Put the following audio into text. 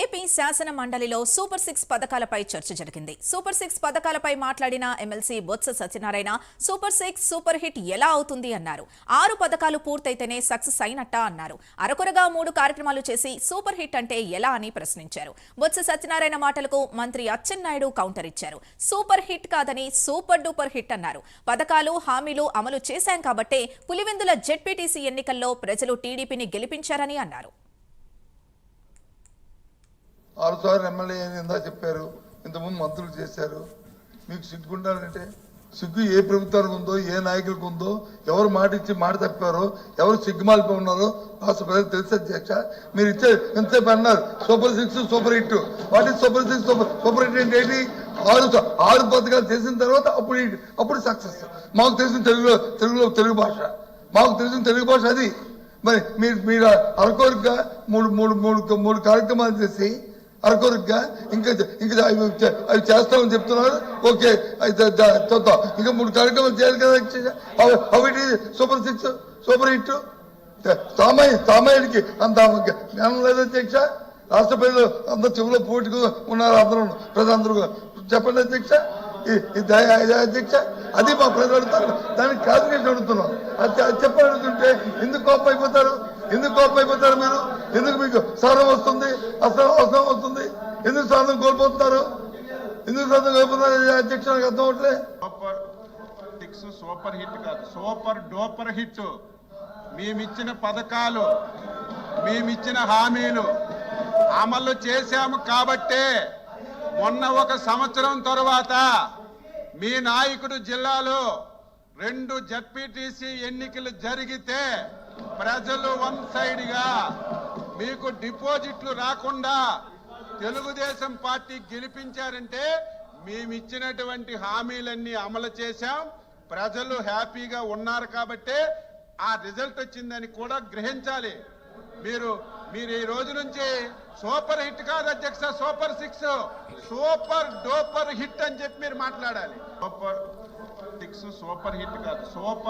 AP శాసన మండలిలో super 6 పథకాలపై చర్చ జరిగింది. సూపర్ 6 పథకాలపై మాట్లాడిన MLC Botsa Satyanarayana super 6 super hit ఎలా అవుతుంది అన్నారు. 6 పథకాలు పూర్తయితేనే సక్సెస్ అయినట్టా అన్నారు. అరకొరగా 3 కార్యక్రమాలు చేసి సూపర్ హిట్ అంటే ఎలా అని ప్రశ్నించారు. బొత్స సత్యనారాయణ మాటలకు మంత్రి అచ్చెన్నాయుడు కౌంటర్ ఇచ్చారు. సూపర్ హిట్ కాదని సూపర్ డూపర్ హిట్ అన్నారు. పథకాలు హామీలు అమలు చేశాం కాబట్టే పులివెందుల జెడ్పీటీసీ ఎన్నికల్లో ప్రజలు టీడీపీని గెలిపించారని అన్నారు. 6 సార్లు ఎమ్మెల్యే అని ఇందా చెప్పారు, ఇంతకుముందు మంత్రులు చేశారు. మీకు సిగ్గుండాలంటే సిగ్గు ఏ ప్రభుత్వానికి ఉందో, ఏ నాయకులకు ఉందో, ఎవరు మాట ఇచ్చి మాట తప్పారో, ఎవరు సిగ్గుమాలిపి ఉన్నారో రాష్ట్ర ప్రజలు తెలుసు అధ్యక్ష. మీరు ఇచ్చే ఎంతసేపు అన్నారు super 6 super hit. What is super 6 super hit అంటే ఏంటి? 6 పథకాలు చేసిన తర్వాత అప్పుడు సక్సెస్. మాకు తెలిసిన తెలుగు భాష, మాకు తెలిసిన తెలుగు భాష అది. మరి మీరు అరకొరగా మూడు కార్యక్రమాలు చేసి అరకొరగా ఇంకా అవి చేస్తామని చెప్తున్నారు. ఓకే, అయితే చూద్దాం. ఇంకా 3 కార్యక్రమాలు చేయాలి కదా. అవిటి సూపర్ 6 సూపర్ హిట్. సామాన్యుడికి అంత జ్ఞానం లేదు అధ్యక్ష. రాష్ట్ర ప్రజలు అందరూ చెవులో పోటీగా ఉన్నారు. ప్రజలందరూ చెప్పండి అధ్యక్ష. అధ్యక్ష, అది మా ప్రజలు అడుగుతారు, దానికి క్లారిఫికేషన్ అడుగుతున్నాం. అది చెప్పని అడుగుతుంటే ఎందుకు కోపం అయిపోతారు? మీరు? ఎందుకు మీకు సహనం వస్తుంది, అసహనం వస్తుంది? ఎందుకు సహనం కోల్పోతున్నారు? అధ్యక్ష నాకు అర్థం అవట్లే. సూపర్ 6 సూపర్ హిట్ కాదు, సూపర్ డూపర్ హిట్. మేమిచ్చిన పథకాలు, మేమిచ్చిన హామీలు అమలు చేశాము కాబట్టే మొన్న 1 సంవత్సరం తరువాత మీ నాయకుడు జిల్లాలో 2 జడ్పీటీసీ ఎన్నికలు జరిగితే ప్రజలు వన్ సైడ్ గా మీకు డిపాజిట్లు రాకుండా తెలుగుదేశం పార్టీ గెలిపించారంటే మేమిచ్చినటువంటి హామీలన్నీ అమలు చేశాం. ప్రజలు హ్యాపీగా ఉన్నారు కాబట్టే ఆ రిజల్ట్ వచ్చిందని కూడా గ్రహించాలి. మీరు ఈ రోజు నుంచి సూపర్ హిట్ కాదు అధ్యక్ష, సూపర్ 6 సూపర్ డూపర్ హిట్ అని చెప్పి మీరు మాట్లాడాలి. సూపర్ 6 సూపర్ హిట్ కాదు, సూపర్